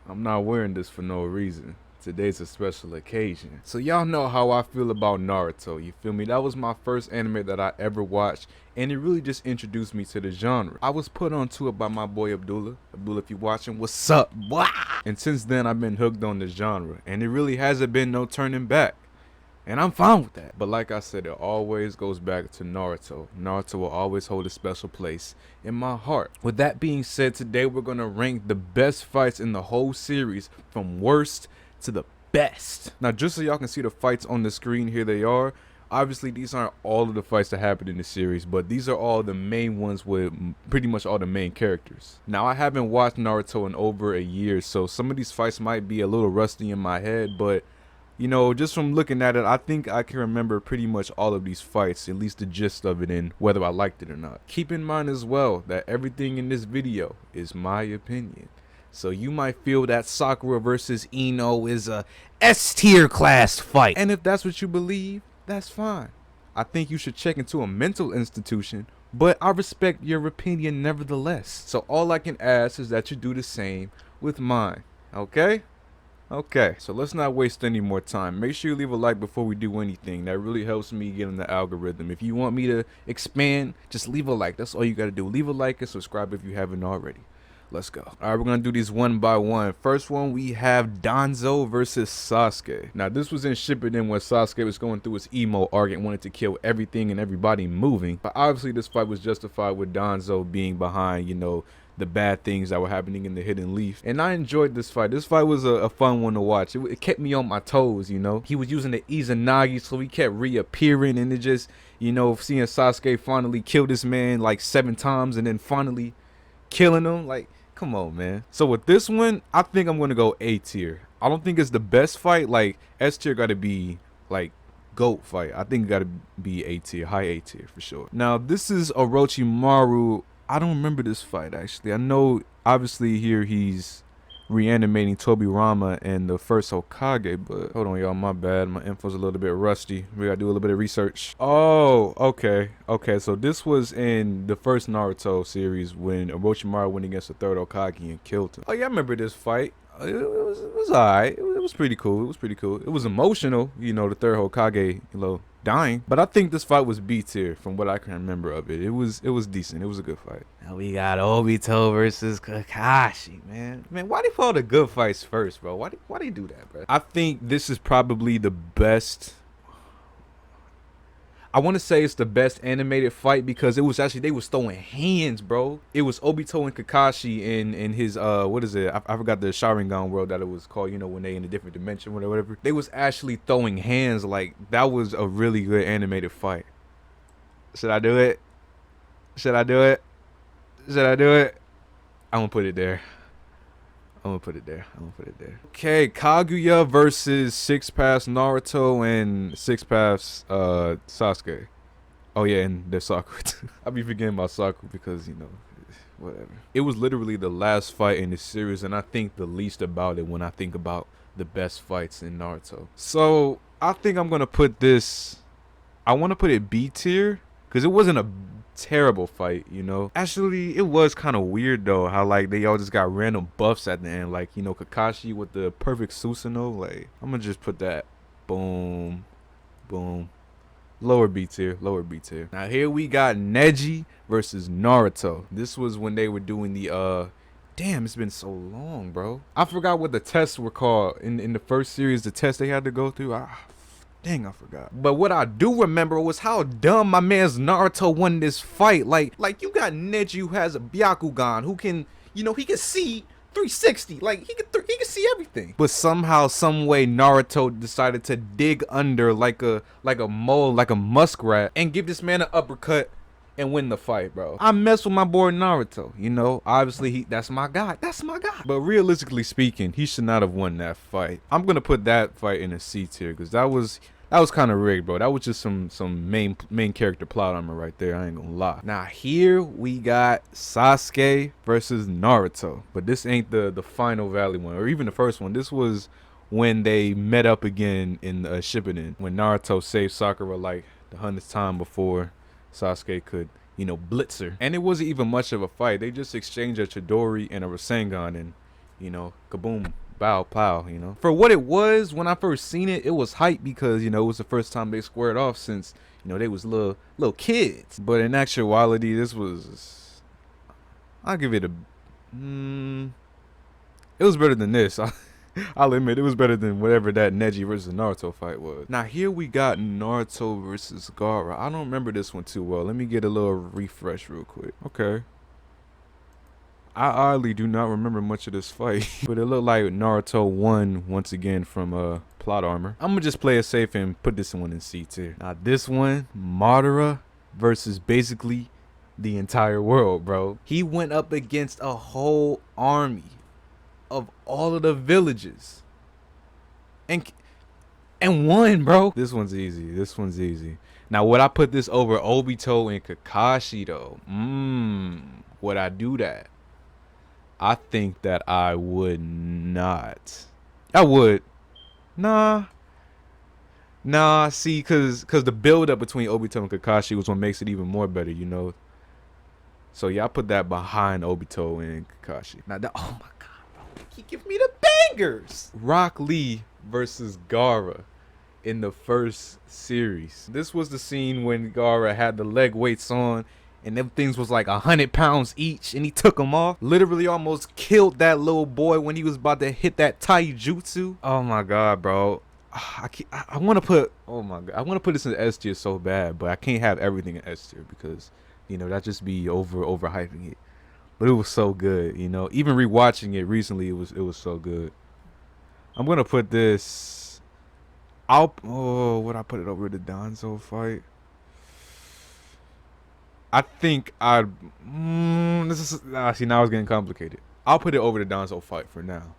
I'm not wearing this for no reason. Today's a special occasion. So y'all know how I feel about Naruto, you feel me? That was my first anime that I ever watched, and it really just introduced me to the genre. I was put onto it by my boy Abdullah. Abdullah, if you watching, what's up, boy? And since then, I've been hooked on the genre, and it really hasn't been no turning back. And I'm fine with that. But like I said, it always goes back to Naruto. Naruto will always hold a special place in my heart. With that being said, today we're going to rank the best fights in the whole series from worst to the best. Now, just so y'all can see the fights on the screen, here they are. Obviously, these aren't all of the fights that happened in the series, but these are all the main ones with pretty much all the main characters. Now, I haven't watched Naruto in over a year, so some of these fights might be a little rusty in my head, but you know, just from looking at it, I think I can remember pretty much all of these fights, at least the gist of it, and whether I liked it or not. Keep in mind as well that everything in this video is my opinion. So you might feel that Sakura versus Ino is a S-tier class fight. And if that's what you believe, that's fine. I think you should check into a mental institution, but I respect your opinion nevertheless. So all I can ask is that you do the same with mine, okay? Okay, so let's not waste any more time. Make sure you leave a like before we do anything. That really helps me get in the algorithm. If you want me to expand, just leave a like. That's all you gotta do. Leave a like and subscribe if you haven't already. Let's go. All right, we're gonna do these one by one. First one, we have Danzo versus Sasuke. Now, this was in Shippuden when Sasuke was going through his emo arc and wanted to kill everything and everybody moving. But obviously, this fight was justified with Danzo being behind, you know, the bad things that were happening in the Hidden Leaf. And I enjoyed this fight. This fight was a fun one to watch. It kept me on my toes, you know. He was using the Izanagi, so he kept reappearing, and it just, you know, seeing Sasuke finally kill this man like 7 times and then finally killing him, like, come on, man. So with this one, I think I'm gonna go A tier. I don't think it's the best fight. Like, S tier gotta be like GOAT fight. I think it gotta be A tier, high A tier for sure. Now, this is Orochimaru. I don't remember this fight, actually. I know, obviously, here he's reanimating Tobirama and the first Hokage, but hold on, y'all, my bad. My info's a little bit rusty. We gotta do a little bit of research. Oh, okay. Okay, so this was in the first Naruto series when Orochimaru went against the third Hokage and killed him. Oh, yeah, I remember this fight. It was alright. It was pretty cool. It was pretty cool. It was emotional, you know, the third Hokage, you know, dying. But I think this fight was B tier from what I can remember of it. It was decent. It was a good fight. Now we got Obito versus Kakashi, man. Man, why they call the good fights first, bro? Why they do that, bro? I think this is probably the best. I want to say it's the best animated fight because it was actually, they was throwing hands, bro. It was Obito and Kakashi in his what is it? I forgot the Sharingan world that it was called, you know, when they in a different dimension or whatever. They was actually throwing hands. Like, that was a really good animated fight. Should I do it? Should I do it? Should I do it? I'm gonna put it there. I'm gonna put it there. I'm gonna put it there. Okay, Kaguya versus Six Paths Naruto and Six Paths Sasuke. Oh yeah, and there's Sakura too. I be forgetting about Sakura because, you know, whatever. It was literally the last fight in the series, and I think the least about it when I think about the best fights in Naruto. So I think I'm gonna put this. I want to put it B tier because it wasn't a terrible fight, you know. Actually, it was kind of weird though how like they all just got random buffs at the end, like, you know, Kakashi with the perfect Susanoo. Like, I'm gonna just put that. Boom, boom. Lower B tier, lower B tier. Now here we got Neji versus Naruto. This was when they were doing the damn, it's been so long, bro. I forgot what the tests were called in the first series, the test they had to go through. Dang, I forgot. But what I do remember was how dumb my man's Naruto won this fight. Like you got Neji who has a Byakugan, who can, you know, he can see 360. Like, he can see everything. But somehow, some way, Naruto decided to dig under like a mole, like a muskrat, and give this man an uppercut and win the fight, bro. I mess with my boy Naruto, you know. Obviously, that's my guy. That's my guy. But realistically speaking, he should not have won that fight. I'm gonna put that fight in a C tier because that was kind of rigged, bro. That was just some main character plot armor right there. I ain't gonna lie. Now here we got Sasuke versus Naruto, but this ain't the final Valley one or even the first one. This was when they met up again in Shippuden when Naruto saved Sakura like the 100th time before Sasuke could, you know, blitz her. And it wasn't even much of a fight. They just exchanged a Chidori and a Rasengan, and, you know, kaboom, bow, plow, you know. For what it was, when I first seen it, it was hype because, you know, it was the first time they squared off since, you know, they was little kids. But in actuality, this was, I'll give it a, it was better than this. I'll admit, it was better than whatever that Neji versus Naruto fight was. Now here we got Naruto versus Gaara. I don't remember this one too well. Let me get a little refresh real quick. Okay. I oddly do not remember much of this fight, but it looked like Naruto won once again from plot armor. I'm gonna just play it safe and put this one in C tier. Now this one, Madara versus basically the entire world, bro. He went up against a whole army of all of the villages and won, bro. This one's easy. This one's easy. Now, would I put this over Obito and Kakashi though? Would I do that? I think that I would not. I would. Nah, see, cause the build up between Obito and Kakashi was what makes it even more better, you know. So yeah, I put that behind Obito and Kakashi. Now that, oh my god, bro, he give me the bangers. Rock Lee versus Gaara in the first series. This was the scene when Gaara had the leg weights on, and them things was like 100 pounds each, and he took them off. Literally almost killed that little boy when he was about to hit that taijutsu. Oh my god, bro. I want to put, oh my god, I want to put this in S tier so bad, but I can't have everything in S tier because, you know, that just be overhyping it. But it was so good, you know. Even rewatching it recently, it was so good. I'm gonna put this. Would I put it over the Danzo fight? I think I'd. See, now it's getting complicated. I'll put it over the Danzo fight for now,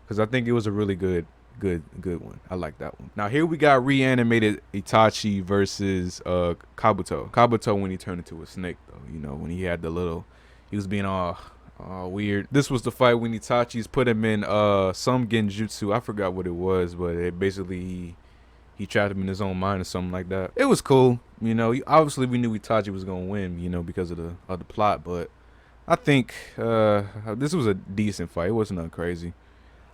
because I think it was a really good one. I like that one. Now here we got reanimated Itachi versus Kabuto. Kabuto when he turned into a snake though, you know, when he had the little, he was being all weird. This was the fight when Itachi's put him in some genjutsu. I forgot what it was, but it basically he trapped him in his own mind or something like that. It was cool, you know. Obviously we knew Itachi was gonna win, you know, because of the plot, but I think this was a decent fight. It wasn't nothing crazy.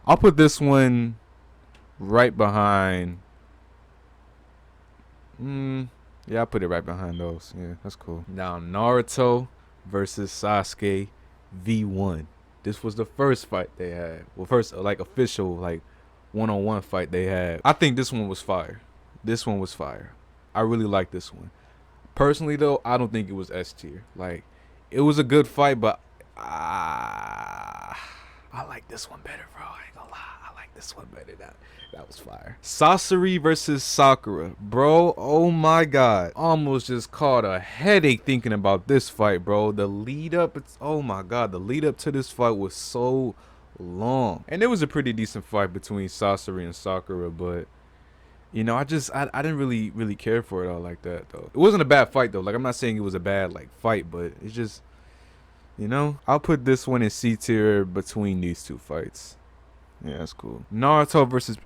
I'll put this one right behind. Yeah, I'll put it right behind those. Yeah, that's cool. Now Naruto versus Sasuke V1. This was the first fight they had. Well, first like official like one-on-one fight they had. I think this one was fire. This one was fire. I really like this one. Personally though, I don't think it was S tier. Like, it was a good fight, but I like this one better, bro. I ain't gonna lie. I like this one better. That was fire. Sasori versus Sakura. Bro, oh my god. Almost just caught a headache thinking about this fight, bro. The lead up, oh my god. The lead up to this fight was so long. And it was a pretty decent fight between Sasori and Sakura, but you know, I didn't really care for it all like that though. It wasn't a bad fight though. Like, I'm not saying it was a bad like fight, but it's just, you know, I'll put this one in C tier between these two fights. Yeah, that's cool. Naruto versus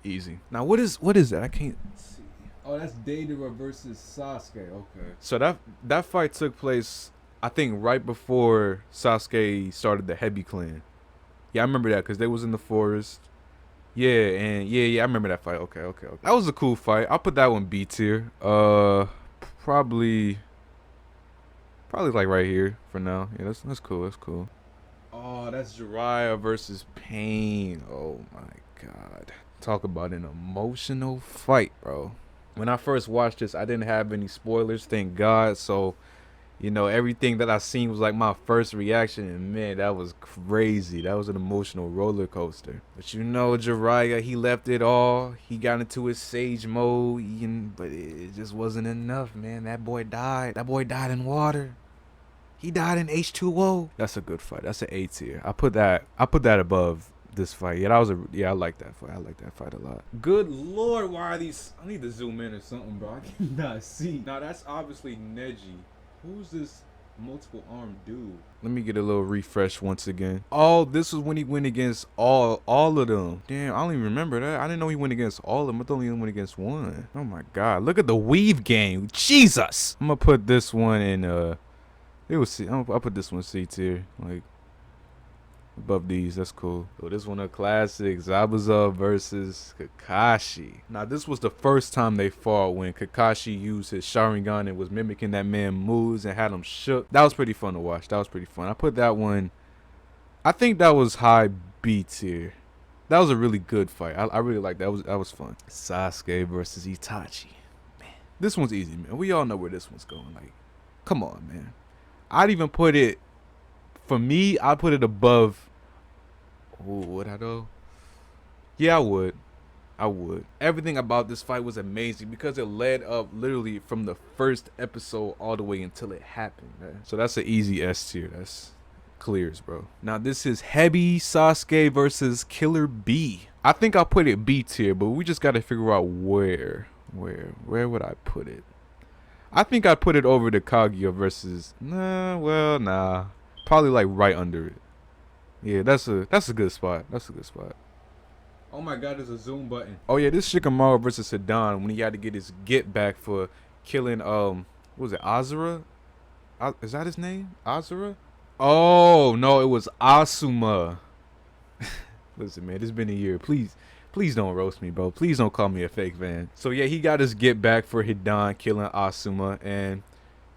easy. Now what is that? I can't see. Oh, that's Deidara versus Sasuke. Okay. So that fight took place, I think, right before Sasuke started the Hebi clan. Yeah, I remember that because they was in the forest. Yeah, and yeah, I remember that fight. Okay. That was a cool fight. I'll put that one B tier. Probably like right here for now. Yeah, that's cool. That's cool. Oh, that's Jiraiya versus Pain. Oh my god. Talk about an emotional fight, bro. When I first watched this, I didn't have any spoilers, thank God. So, you know, everything that I seen was like my first reaction, and man, that was crazy. That was an emotional roller coaster. But you know, Jiraiya, he left it all. He got into his sage mode, but it just wasn't enough, man. That boy died. That boy died in water. He died in H2O. That's a good fight. That's an A tier. I put that above this fight. Yeah, I like that fight. I like that fight a lot. Good lord, why are these? I need to zoom in or something, bro. I cannot see. Now that's obviously Neji. Who's this multiple armed dude? Let me get a little refresh once again. Oh, this was when he went against all of them. Damn, I don't even remember that. I didn't know he went against all of them. I thought he only went against one. Oh my god, look at the weave game. Jesus. I'm gonna put this one in It was C. I'll put this one C tier. Like, above these, that's cool. So this one a classic, Zabuza versus Kakashi. Now this was the first time they fought when Kakashi used his Sharingan and was mimicking that man's moves and had him shook. That was pretty fun to watch. That was pretty fun. I put that one, I think that was high B tier. That was a really good fight. I really like that. That was fun. Sasuke versus Itachi. Man, this one's easy, man. We all know where this one's going. Like, come on, man. I'd even put it, for me, I'd put it above. Oh, would I though? Yeah, I would. Everything about this fight was amazing because it led up literally from the first episode all the way until it happened, man. So that's an easy S tier. That's clears, bro. Now this is Heavy Sasuke versus Killer B. I think I'll put it B tier, but we just got to figure out where would I put it? I think I'd put it over the Kaguya versus, nah. Probably like right under it. Yeah, that's a good spot. That's a good spot. Oh my god, there's a zoom button. Oh yeah, this Shikamaru versus Hidan when he had to get his get back for killing what was it, Azura? Is that his name? Azura? Oh no, it was Asuma. Listen, man, it's been a year. Please don't roast me, bro. Please don't call me a fake fan. So yeah, he got his get back for Hidan killing Asuma, and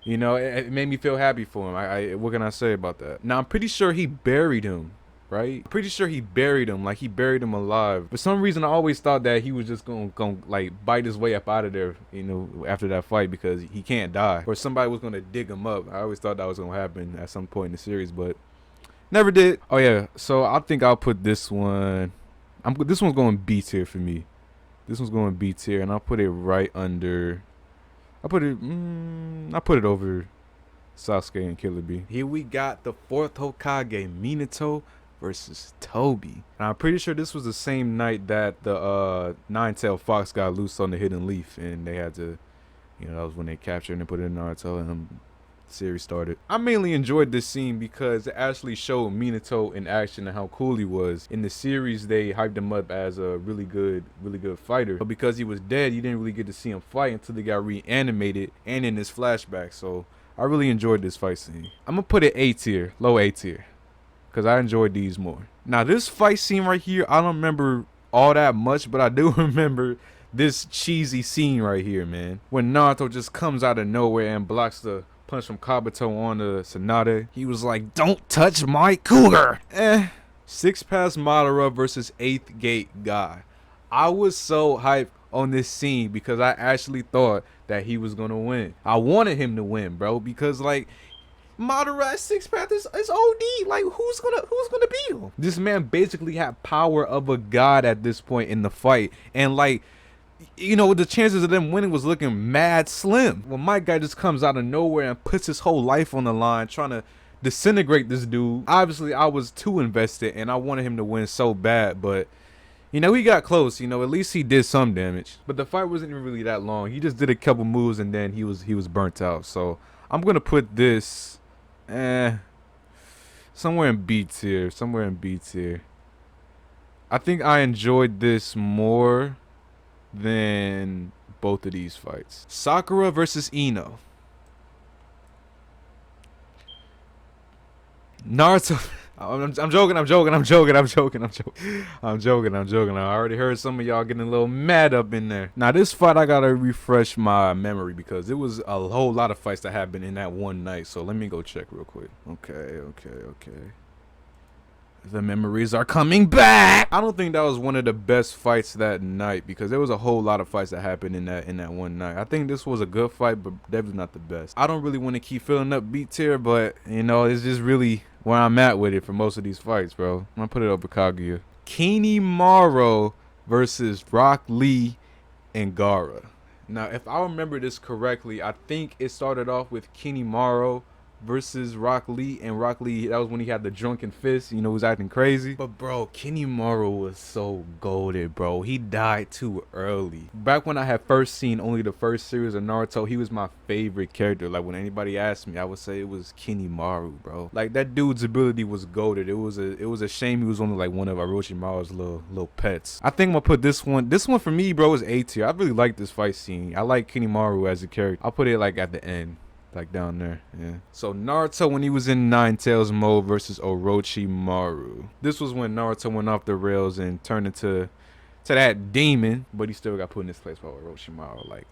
you know, it made me feel happy for him. What can I say about that? Now I'm pretty sure he buried him, right? Pretty sure he buried him, like he buried him alive. For some reason, I always thought that he was just gonna like bite his way up out of there, you know, after that fight because he can't die, or somebody was gonna dig him up. I always thought that was gonna happen at some point in the series, but never did. Oh yeah, so I think I'll put this one. This one's going B tier for me. This one's going B tier, and I'll put it right under. I put it over Sasuke and Killer B. Here we got the 4th Hokage, Minato versus Toby. And I'm pretty sure this was the same night that the nine-tailed fox got loose on the hidden leaf, and they had to, you know, that was when they captured and put it in Naruto, and the series started. I mainly enjoyed this scene because it actually showed Minato in action and how cool he was. In the series, they hyped him up as a really good fighter, but because he was dead, you didn't really get to see him fight until they got reanimated and in his flashback. So I really enjoyed this fight scene. I'm gonna put it A tier, low A tier, because I enjoyed these more. Now this fight scene right here, I don't remember all that much, but I do remember this cheesy scene right here, man, when Naruto just comes out of nowhere and blocks the punch from Kabuto on the Tsunade. He was like, "Don't touch my cougar." 6 Pass Madara versus 8th Gate Guy. I was so hyped on this scene because I actually thought that he was gonna win. I wanted him to win, bro, because like Madara at 6 Path is OD. Like who's gonna beat him? This man basically had power of a god at this point in the fight, and like, you know, the chances of them winning was looking mad slim. When my guy just comes out of nowhere and puts his whole life on the line trying to disintegrate this dude. Obviously, I was too invested and I wanted him to win so bad, but you know, he got close. You know, at least he did some damage. But the fight wasn't even really that long. He just did a couple moves and then he was burnt out. So I'm gonna put this somewhere in B tier. Somewhere in B tier. I think I enjoyed this more than both of these fights. Sakura versus Ino. Naruto. I'm joking. I already heard some of y'all getting a little mad up in there. Now this fight, I gotta refresh my memory because it was a whole lot of fights that happened in that one night. So let me go check real quick. Okay. The memories are coming back. I don't think that was one of the best fights that night because there was a whole lot of fights that happened in that one night. I think this was a good fight, but definitely not the best. I don't really want to keep filling up B tier, but you know, it's just really where I'm at with it for most of these fights, bro. I'm gonna put it over Kaguya. Kinemaro versus Rock Lee and Gaara. Now, if I remember this correctly, I think it started off with Kinemaro versus Rock Lee, and Rock Lee, that was when he had the drunken fist, you know, was acting crazy. But bro, Kinemaro was so goated, bro. He died too early. Back when I had first seen only the first series of Naruto, he was my favorite character. Like when anybody asked me, I would say it was Kinemaro, bro. Like that dude's ability was goated. It was a shame he was only like one of Orochimaru's little pets. I think I'm gonna put this one for me, bro, is A tier. I really like this fight scene. I like Kinemaro as a character. I'll put it like at the end. like down there. Yeah. So Naruto when he was in Nine Tails mode versus Orochimaru. This was when Naruto went off the rails and turned into that demon, but he still got put in his place by Orochimaru. Like,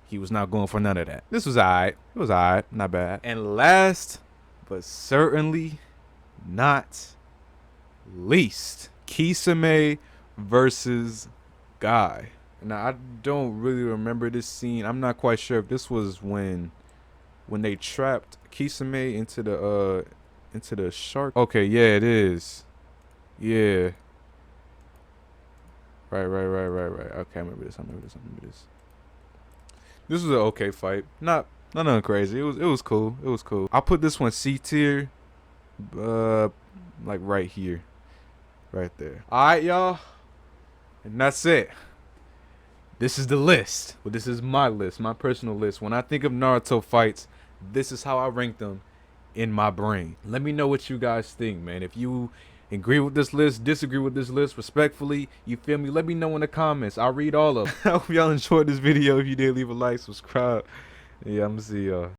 he was not going for none of that. This was alright. It was alright, not bad. And last, but certainly not least, Kisame versus Guy. Now, I don't really remember this scene. I'm not quite sure if this was when they trapped Kisame into the shark. Okay, yeah, it is. Yeah. Right. Okay, I remember this. This was an okay fight. Not nothing crazy. It was cool. It was cool. I'll put this one C tier. Like right here. Right there. Alright, y'all. And that's it. This is the list. Well, this is my list, my personal list. When I think of Naruto fights, this is how I rank them in my brain. Let me know what you guys think, man. If you agree with this list, disagree with this list, respectfully, you feel me? Let me know in the comments. I'll read all of them. I hope y'all enjoyed this video. If you did, leave a like, subscribe. Yeah, I'm gonna see y'all.